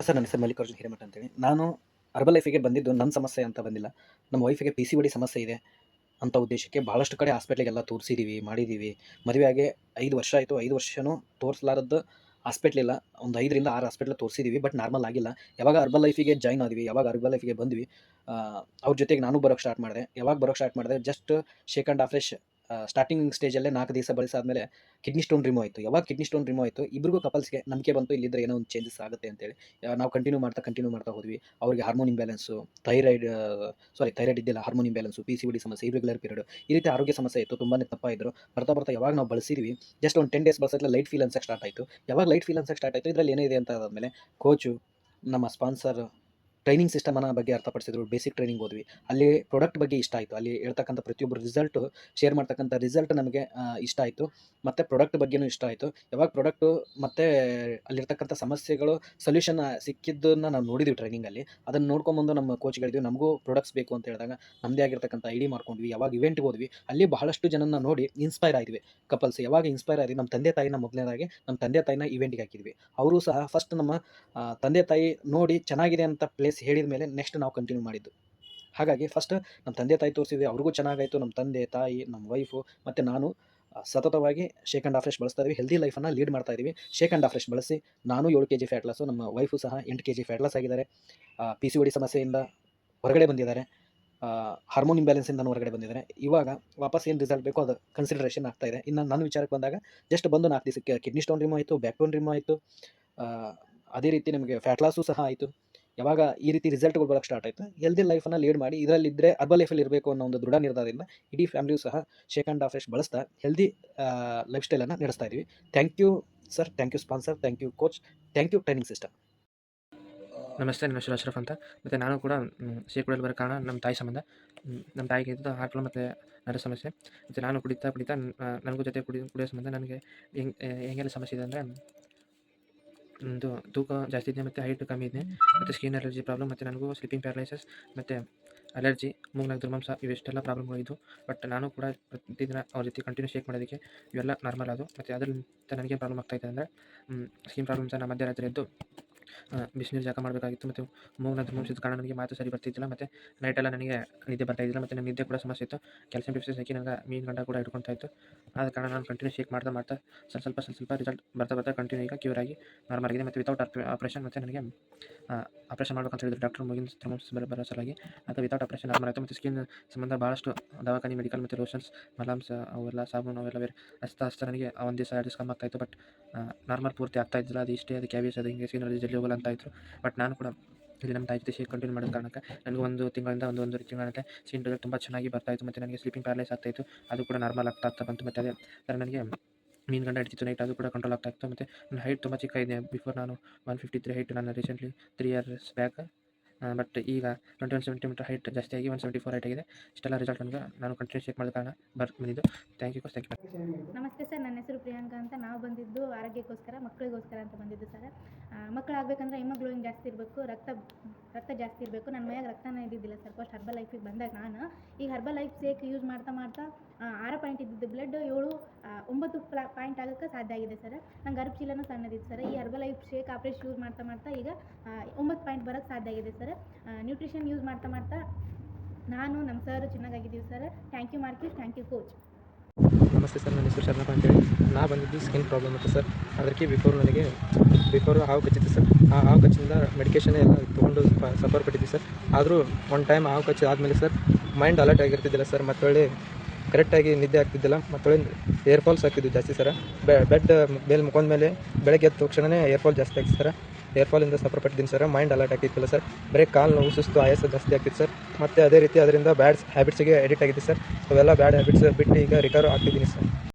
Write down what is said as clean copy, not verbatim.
Sir, ನನ್ನ ಹೆಸರು ಮಲ್ಲಿಕಾರ್ಜುನ್ ಹಿರೇಮಠ ಅಂತೇಳಿ. ನಾನು ಅರ್ಬನ್ ಲೈಫಿಗೆ ಬಂದಿದ್ದು ನನ್ನ ಸಮಸ್ಯೆ ಅಂತ ಬಂದಿಲ್ಲ. ನಮ್ಮ ವೈಫಿಗೆ PCOD ಸಮಸ್ಯೆ ಇದೆ ಅಂತ ಉದ್ದೇಶಕ್ಕೆ ಭಾಳಷ್ಟು ಕಡೆ ಹಾಸ್ಪಿಟ್ಲಿಗೆಲ್ಲ ತೋರಿಸಿದ್ದೀವಿ, ಮಾಡಿದ್ದೀವಿ. ಮದುವೆ ಆಗಿ 5 ವರ್ಷ ಆಯಿತು. 5 ವರ್ಷನೂ ತೋರಿಸಲಾರದ್ದು ಹಾಸ್ಪಿಟ್ಲಿಲ್ಲ. ಒಂದು 5ರಿಂದ 6 ಹಾಸ್ಪಿಟ್ಲ್ ತೋರಿಸಿದ್ದೀವಿ. ಬಟ್ ನಾರ್ಮಲ್ ಆಗಿಲ್ಲ. ಯಾವಾಗ ಅರ್ಬನ್ ಲೈಫಿಗೆ ಜಾಯ್ನ್ ಆದ್ವಿ, ಯಾವಾಗ ಅರ್ಬನ್ ಲೈಫಿಗೆ ಬಂದ್ವಿ, ಅವ್ರ ಜೊತೆಗೆ ನಾನು ಬರೋಕ್ಕೆ ಸ್ಟಾರ್ಟ್ ಮಾಡಿದೆ. ಯಾವಾಗ ಬರೋಕ್ಕೆ ಸ್ಟಾರ್ಟ್ ಮಾಡಿದೆ, ಜಸ್ಟ್ ಶೇಕ್ ಆ್ಯಂಡ್ ಆಫ್ರೆಶ್ ಸ್ಟಾರ್ಟಿಂಗ್ ಸ್ಟೇಜಲ್ಲೇ 4 ದಿವಸ ಬಳಸಾದ್ಮೇಲೆ ಕಿಡ್ನಿ ಸ್ಟೋನ್ ರಿಮೂವ್ ಆಯಿತು. ಯಾವಾಗ ಕಿಡ್ನಿ ಸ್ಟೋನ್ ರಿಮೂವ್ ಆಯಿತು, ಇಬ್ಬರಿಗೂ ಕಪಲ್ಸ್‌ಗೆ ನಂಬಿಕೆ ಬಂತು, ಇಲ್ಲಿದ್ರೆ ಏನೋ ಒಂದು ಚೇಂಜಸ್ ಆಗುತ್ತೆ ಅಂತೇಳಿ. ನಾವು ಕಂಟಿನ್ಯೂ ಮಾಡ್ತಾ ಹೋದ್ವಿ. ಅವ್ರಿಗೆ ಹಾರ್ಮೋನ್ ಇಂಬ್ಯಾಲೆನ್ಸು, ಥೈರಾಯ್ಡ್ ಇದ್ದಿಲ್ಲ, ಹಾರ್ಮೋನ್ ಇಂಬ್ಯಾಲೆನ್ಸು, PCOD ಸಮಸ್ಯೆ, ಇರ್ರೆಗ್ಯುಲರ್ ಪೀರಿಯಡ್, ಈ ರೀತಿ ಆರೋಗ್ಯ ಸಮಸ್ಯೆ ಇತ್ತು. ತುಂಬಾನೇ ದಪ್ಪ ಇದ್ರು. ಬರ್ತಾ ಯಾವಾಗ ನಾವು ಬಳಸಿದ್ವಿ, ಜಸ್ಟ್ ಒಂದು 10 ಡೇಸ್ ಬಳಸಿದ್ರೆ ಲೈಟ್ ಫೀಲ್ ಅನ್ಸಕ್ಕೆ ಸ್ಟಾರ್ಟ್ ಆಯಿತು. ಯಾವಾಗ ಲೈಟ್ ಫೀಲ್ ಅನ್ಸಕ್ಕೆ ಸ್ಟಾರ್ಟ್ ಆಯಿತು, ಇದರಲ್ಲಿ ಏನಿದೆ ಅಂತ ಆದಮೇಲೆ ಕೋಚು, ನಮ್ಮ ಸ್ಪಾನ್ಸರ್ ಟ್ರೈನಿಂಗ್ ಸಿಸ್ಟಮನ್ನು ಬಗ್ಗೆ ಅರ್ಥಪಡಿಸಿದ್ರು. ಬೇಸಿಕ್ ಟ್ರೈನಿಂಗ್ ಹೋದ್ವಿ. ಅಲ್ಲಿ ಪ್ರಾಡಕ್ಟ್ ಬಗ್ಗೆ ಇಷ್ಟ ಆಯಿತು. ಅಲ್ಲಿ ಹೇಳ್ತಕ್ಕಂಥ ಪ್ರತಿಯೊಬ್ಬರು ಶೇರ್ ಮಾಡ್ತಕ್ಕಂಥ ರಿಸಲ್ಟ್ ನಮಗೆ ಇಷ್ಟ ಆಯಿತು. ಮತ್ತು ಪ್ರಾಡಕ್ಟ್ ಬಗ್ಗೆನೂ ಇಷ್ಟ ಆಯಿತು. ಯಾವಾಗ ಪ್ರಾಡಕ್ಟು ಮತ್ತು ಅಲ್ಲಿರ್ತಕ್ಕಂಥ ಸಮಸ್ಯೆಗಳು ಸೊಲ್ಯೂಷನ್ ಸಿಕ್ಕಿದ್ದನ್ನು ನಾವು ನೋಡಿದ್ವಿ ಟ್ರೈನಿಂಗಲ್ಲಿ. ಅದನ್ನು ನೋಡ್ಕೊಂಬಂದು ನಮ್ಮ ಕೋಚ್‌ಗಳಿದ್ವಿ. ನಮಗೂ ಪ್ರಾಡಕ್ಟ್ಸ್ ಬೇಕು ಅಂತ ಹೇಳಿದಾಗ ನಮ್ಮದೇ ಆಗಿರ್ತಕ್ಕಂಥ ಐಡಿ ಮಾಡ್ಕೊಂಡ್ವಿ. ಯಾವಾಗ ಇವೆಂಟ್‌ಗೆ ಹೋದ್ವಿ, ಅಲ್ಲಿ ಬಹಳಷ್ಟು ಜನನ್ನ ನೋಡಿ ಇನ್ಸ್ಪೈರ್ ಆದ್ವಿ. ಕಪಲ್ಸ್ ಯಾವಾಗ ಇನ್ಸ್ಪೈರ್ ಆದ್ವಿ, ನಮ್ಮ ತಂದೆ ತಾಯಿನ ಮೊದಲನೇದಾಗಿ ನಮ್ಮ ತಂದೆ ತಾಯಿನ ಇವೆಂಟ್‌ಗೆ ಹಾಕಿದ್ವಿ. ಅವರು ಸಹ ಫಸ್ಟ್ ನಮ್ಮ ತಂದೆ ತಾಯಿ ನೋಡಿ ಚೆನ್ನಾಗಿದೆ ಅಂತ ಪ್ಲೇಸ್ ಹೇಳಿದ ಮೇಲೆ ನೆಕ್ಸ್ಟ್ ನಾವು ಕಂಟಿನ್ಯೂ ಮಾಡಿದ್ದು. ಹಾಗಾಗಿ ಫಸ್ಟ್ ನಮ್ಮ ತಂದೆ ತಾಯಿ ತೋರಿಸಿದ್ವಿ. ಅವ್ರಿಗೂ ಚೆನ್ನಾಗಾಯಿತು. ನಮ್ಮ ತಂದೆ ತಾಯಿ, ನಮ್ಮ ವೈಫು ಮತ್ತು ನಾನು ಸತತವಾಗಿ ಶೇಕ್ ಆ್ಯಂಡ್ ಆಫ್ರೆಶ್ ಬಳಸ್ತಾ ಇದ್ವಿ. ಹೆಲ್ದಿ ಲೈಫನ್ನು ಲೀಡ್ ಮಾಡ್ತಾ ಇದ್ದೀವಿ. ಶೇಕ್ ಆ್ಯಂಡ್ ಆಫ್ರೆಶ್ ಬಳಸಿ ನಾನು 7 ಕೆಜಿ ಫ್ಯಾಟ್ ಲಾಸು, ನಮ್ಮ ವೈಫು ಸಹ 8 ಕೆಜಿ ಫ್ಯಾಟ್ ಲಾಸ್ ಆಗಿದ್ದಾರೆ. PCOD ಸಮಸ್ಯೆಯಿಂದ ಹೊರಗಡೆ ಬಂದಿದ್ದಾರೆ. ಹಾರ್ಮೋನ್ ಇಂಬ್ಯಾಲೆನ್ಸಿಂದನೂ ಹೊರಗಡೆ ಬಂದಿದ್ದಾರೆ. ಇವಾಗ ವಾಪಸ್ ಏನು ರಿಸಲ್ಟ್ ಬೇಕೋ ಅದು ಕನ್ಸಿಡರೇಷನ್ ಆಗ್ತಾ ಇದೆ. ಇನ್ನು ನನ್ನ ವಿಚಾರಕ್ಕೆ ಬಂದಾಗ ಜಸ್ಟ್ ಬಂದು 4 ದಿವಸಕ್ಕೆ ಕಿಡ್ನಿ ಸ್ಟೋನ್ ರಿಮೂವ್ ಆಯಿತು, ಬ್ಯಾಕ್ ಬೋನ್ ರಿಮೂವ್ ಆಯಿತು. ಅದೇ ರೀತಿ ನಮಗೆ ಫ್ಯಾಟ್ ಲಾಸು ಸಹ ಆಯಿತು. ಯಾವಾಗ ಈ ರೀತಿ ರಿಸಲ್ಟ್‌ಗಳು ಬರೋಕ್ಕೆ ಸ್ಟಾರ್ಟ್ ಆಯಿತು, ಹೆಲ್ದಿ ಲೈಫನ್ನು ಲೀಡ್ ಮಾಡಿ ಇದರಲ್ಲಿದ್ದರೆ ಅರ್ಬನ್ ಲೈಫಲ್ಲಿ ಇರಬೇಕು ಅನ್ನೋ ಒಂದು ದೃಢ ನಿರ್ಧಾರದಿಂದ ಇಡೀ ಫ್ಯಾಮಿಲಿಯೂ ಸಹ ಶೇಕ್ ಆ್ಯಂಡ್ ಆಫ್ರೆಶ್ ಬಳಸ್ತಾ ಹೆಲ್ದಿ ಲೈಫ್ ಸ್ಟೈಲನ್ನು ನಡೆಸ್ತಾ ಇದ್ದೀವಿ. Thank you sir, thank you sponsor, thank you coach, thank you training system. ನಮಸ್ತೆ, ನನ್ನ ಹೆಸರು ಅಶ್ರಫ್ ಅಂತ. ಮತ್ತು ನಾನು ಕೂಡ ಕುಡಿಯಲು ಬರೋ ಕಾರಣ ನಮ್ಮ ತಾಯಿ ಸಂಬಂಧ. ನಮ್ಮ ತಾಯಿಗೆ ಇದ್ದ ಹಾರ್ಟ್ ಪ್ರಾಬ್ಲಮ್ ಮತ್ತು ನರ ಸಮಸ್ಯೆ. ಮತ್ತು ನಾನು ಕುಡಿತಾ ನನಗೂ ಜೊತೆ ಕುಡಿಯೋ ಸಂಬಂಧ ನನಗೆ ಹೆಂಗೆಲ್ಲ ಸಮಸ್ಯೆ ಇದೆ ಅಂದರೆ, ಒಂದು ತೂಕ ಜಾಸ್ತಿ ಇದೆ ಮತ್ತು ಹೈಟ್ ಕಮ್ಮಿ ಇದೆ ಮತ್ತು ಸ್ಕಿನ್ ಅಲರ್ಜಿ ಪ್ರಾಬ್ಲಮ್ ಮತ್ತು ನನಗೂ ಸ್ಲೀಪಿಂಗ್ ಪ್ಯಾರಲೈಸಿಸ್ ಮತ್ತು ಅಲರ್ಜಿ, ಮೂಗ್ನಾಗ ದುರ್ಮಾಂಸ, ಇವೆಷ್ಟೆಲ್ಲ ಪ್ರಾಬ್ಲಮ್ಗಳಿದ್ವು. ಬಟ್ ನಾನು ಕೂಡ ಪ್ರತಿದಿನ ಅವ್ರ ಜೊತೆ ಕಂಟಿನ್ಯೂ ಶೇಕ್ ಮಾಡೋದಕ್ಕೆ ಇವೆಲ್ಲ ನಾರ್ಮಲ್ ಆದವು. ಮತ್ತು ಅದರಿಂದ ನನಗೇನು ಪ್ರಾಬ್ಲಮ್ ಆಗ್ತಾಯಿದೆ ಅಂದರೆ, ಸ್ಕಿನ್ ಪ್ರಾಬ್ಲಮ್ಸ್ ನಾನು ಮಧ್ಯರಾತ್ರಿ ಎದ್ದು ಬಿಸಿನೀರು ಜಳಕ ಮಾಡಬೇಕಾಗಿತ್ತು. ಮತ್ತು ಮೂಗ್ನ ಧರ್ಮಂಶದ ಕಾರಣ ನನಗೆ ಮಾತು ಸರಿ ಬರ್ತಿದ್ದಿಲ್ಲ ಮತ್ತು ನೈಟೆಲ್ಲ ನನಗೆ ನಿದ್ದೆ ಬರ್ತಾಯಿದ್ದಿಲ್ಲ ಮತ್ತು ನನಗೆ ನಿದ್ದೆ ಕೂಡ ಸಮಸ್ಯೆ ಇತ್ತು. ಕ್ಯಾಲ್ಸಿಯಂ ಡೆಫಿಷಿಯನ್ಸಿ ಹಾಕಿ ನನಗೆ ಮೀನು ಗಂಡ ಕೂಡ ಹಿಡ್ಕೊಳ್ತಾ ಇತ್ತು. ಆದ ಕಾರಣ ನಾನು ಕಂಟಿನ್ಯೂ ಶೇಕ್ ಮಾಡ್ತಾ ಸ್ವಲ್ಪ ರಿಸಲ್ಟ್ ಬರ್ತಾ ಕಂಟಿನ್ಯೂ ಈಗ ಕ್ಯೂರ್ ಆಗಿ ನಾರ್ಮಲ್ ಆಗಿದೆ. ಮತ್ತು ವಿತೌಟ್ ಆಪ್ರೇಷನ್ ಮತ್ತು ನನಗೆ ಆಪ್ರೇಷನ್ ಮಾಡ್ಬೇಕಂತ ಹೇಳಿದ್ರು ಡಾಕ್ಟ್ರು, ಮೂಗಿನ ಧರ್ಮಂಶ ಬರೋ ಸಲುವಾಗಿ. ಅದು ವಿತೌಟ್ ಆಪ್ರೇಷನ್ ನಾರ್ಮಲ್ ಆಯಿತು. ಮತ್ತು ಸ್ಕಿನ್ ಸಂಬಂಧ ಭಾಳಷ್ಟು ದವಾಖಾನೆ, ಮೆಡಿಕಲ್ ಮತ್ತು ಲೋಷನ್ಸ್, ಮಲಾಮ್ಸ್, ಅವೆಲ್ಲ ಸಾಬೂನು ಅವೆಲ್ಲ ಬೇರೆ ಹಚ್ತಾ ನನಗೆ ಒಂದು ದಿವಸ 2 ದಿವಸ ಕಮ್ಮಿ ಆಗ್ತಾಯಿತ್ತು. ಬಟ್ ನಾರ್ಮಲ್ ಪೂರ್ತಿ ಆಗ್ತಾಯಿದ್ದಿಲ್ಲ. ಅದು ಇಷ್ಟೇ, ಅದು ಕ್ಯಾವಿಯಸ್, ಅದು ಹಿಂಗೆ ಸ್ಕಿನ್ ಅಲರ್ಜಿ ಜಲ್ದಿ ಹೋಗಲ್ಲ ಅಂತ ಇದ್ರು. ಬಟ್ ನಾನು ಕೂಡ ಇಲ್ಲಿ ನಮ್ಮ ತಾಯಿ ಜೊತೆ ಶೇಕ್ ಕಂಟಿನ್ಯೂ ಮಾಡಿದ ಕಾರಣಕ್ಕೆ ನನಗೆ 1 ತಿಂಗಳಿಂದ ಒಂದೂವರೆ ತಿಂಗಳಂತೆ ಸ್ಕಿನ್ ರಿಸಲ್ಟ್ ತುಂಬ ಚೆನ್ನಾಗಿ ಬರ್ತಾಯಿತ್ತು. ಮತ್ತು ನನಗೆ ಸ್ಲೀಪಿಂಗ್ ಪ್ಯಾರಲೈಸ್ ಆಗ್ತಾಯಿತ್ತು. ಅದು ಕೂಡ ನಾರ್ಮಲ್ ಆಗ್ತಾ ಬಂತು. ಮತ್ತು ಅದೇ ಥರ ನನಗೆ ಮೀನು ಗಂಡ ಹಿಡಿತಿತ್ತು ನೈಟ್, ಅದು ಕೂಡ ಕಂಟ್ರೋಲ್ ಆಗ್ತಾಯಿತ್ತು. ಮತ್ತು ನನ್ನ ಹೈಟ್ ತುಂಬ ಚಿಕ್ಕ ಇದೆ. ಬಿಫೋರ್ ನಾನು 153 ಹೈಟ್, ನಾನು ರೀಸೆಂಟ್ಲಿ 3 ಇಯರ್ಸ್ ಬ್ಯಾಕ್. ಬಟ್ ಈಗ 21 ಸೆಂಟಿಮೀಟರ್ ಹೈಟ್ ಜಾಸ್ತಿ ಆಗಿ 174 ಹೈಟ್ ಆಗಿದೆ. ಇಷ್ಟೆಲ್ಲ ರಿಸಲ್ಟ್ ನನಗೆ ನಾನು ಕಂಟಿನ್ಯೂ ಶೇಕ್ ಮಾಡಿದ ಕಾರಣ ಬಂದಿದ್ದು. Thank you. ನಮಸ್ತೆ ಸರ್, ನನ್ನ ಹೆಸರು ಪ್ರಿಯಾಂಕಾ ಅಂತ. ನಾವು ಬಂದಿದ್ದು ಆರೋಗ್ಯಕ್ಕೋಸ್ಕರ, ಮಕ್ಕಳಿಗೋಸ್ಕರ ಅಂತ ಬಂದಿದ್ದು ಸರ್. ಮಕ್ಕಳಾಗಬೇಕಂದ್ರೆ ಹಿಮೋಗ್ಲೋಬಿನ್ ಜಾಸ್ತಿ ಇರಬೇಕು, ರಕ್ತ ಜಾಸ್ತಿ ಇರಬೇಕು. ನನ್ನ ಮೈಯಾಗ ರಕ್ತನೇ ಇದ್ದಿದ್ದಿಲ್ಲ ಸರ್ ಫಸ್ಟ್ ಹರ್ಬಲ್ ಲೈಫಿಗೆ ಬಂದಾಗ. ನಾನು ಈಗ ಹರ್ಬಲ್ ಲೈಫ್ ಶೇಕ್ ಯೂಸ್ ಮಾಡ್ತಾ 6 ಪಾಯಿಂಟ್ ಇದ್ದಿದ್ದು ಬ್ಲಡ್ 9 ಪಾಯಿಂಟ್ ಆಗೋಕ್ಕೆ ಸಾಧ್ಯ ಆಗಿದೆ ಸರ್. ನಂಗೆ ಗರ್ಭಚೀಲನೂ ಸಣ್ಣದಿತ್ತು ಸರ್. ಈ Herbalife shake operation use ಮಾಡ್ತಾ ಈಗ 9 ಪಾಯಿಂಟ್ ಬರೋಕ್ಕೆ ಸಾಧ್ಯ ಆಗಿದೆ ಸರ್. ನ್ಯೂಟ್ರಿಷನ್ ಯೂಸ್ ಮಾಡ್ತಾ ನಾನು ನಮ್ಮ ಸರ್ ಚೆನ್ನಾಗಾಗಿದ್ದೀವಿ ಸರ್. ಥ್ಯಾಂಕ್ ಯು ಮಾರ್ಕೀಸ್, ಥ್ಯಾಂಕ್ ಯು ಕೋಚ್. ನಮಸ್ತೆ ಸರ್, ನನ್ನ ಹೆಸರು ಶರಣಪ್ಪ ಅಂತೇಳಿ. ನಾ ಬಂದಿದ್ದು ಸ್ಕಿನ್ ಪ್ರಾಬ್ಲಮ್ ಇತ್ತು ಸರ್. ಅದಕ್ಕೆ ಬಿಫೋರ್ ಹಾವು ಕಚ್ಚಿತ್ತು ಸರ್. ಆ ಹಾವು ಕಚ್ಚಿಂದ ಮೆಡಿಕೇಷನ್ ಎಲ್ಲ ತೊಗೊಂಡು ಸಫರ್ ಪಟ್ಟಿದ್ವಿ ಸರ್. ಆದರೂ ಒಂದು ಟೈಮ್ ಹಾವು ಕಚ್ಚಿ ಆದಮೇಲೆ ಸರ್ ಮೈಂಡ್ ಅಲರ್ಟ್ ಆಗಿರ್ತಿದ್ದಿಲ್ಲ ಸರ್. ಮತ್ತೊಳ್ಳೆ ಕರೆಕ್ಟಾಗಿ ನಿದ್ದೆ ಆಗ್ತಿದ್ದಿಲ್ಲ. ಮತ್ತೊಳ್ಳೆ ಏರ್ಫಾಲ್ಸ್ ಆಗ್ತಿದ್ವು ಜಾಸ್ತಿ ಸರ್. ಬೆಡ್ ಮೇಲೆ ಮುಖದ ಮೇಲೆ ಬೆಳಗ್ಗೆ ಎದ್ದ ತಕ್ಷಣವೇ ಏರ್ಫಾಲ್ ಜಾಸ್ತಿ ಆಗ್ತಿತ್ತು ಸರ್. ಏರ್ಫಾಲಿಂದ ಸಫರ್ ಪಟ್ಟಿದ್ದೀನಿ ಸರ್. ಮೈಂಡ್ ಅಲರ್ಟ್ ಆಗಿತ್ತಿಲ್ಲ ಸರ್. ಬರೀ ಕಾಲು ನೋವು, ಸುಸ್ತು, ಆಯಾಸ ಜಾಸ್ತಿ ಆಗ್ತಿತ್ತು ಸರ್. ಮತ್ತು ಅದೇ ರೀತಿ ಅದರಿಂದ ಬ್ಯಾಡ್ ಹ್ಯಾಬಿಟ್ಸಿಗೆ ಎಡಿಟ್ ಆಗಿದೆ ಸರ್. ಅವೆಲ್ಲ ಬ್ಯಾಡ್ ಹ್ಯಾಬಿಟ್ಸ್ ಬಿಟ್ಟು ಈಗ ರಿಕವರ್ ಆಗ್ತಿದ್ದೀನಿ ಸರ್.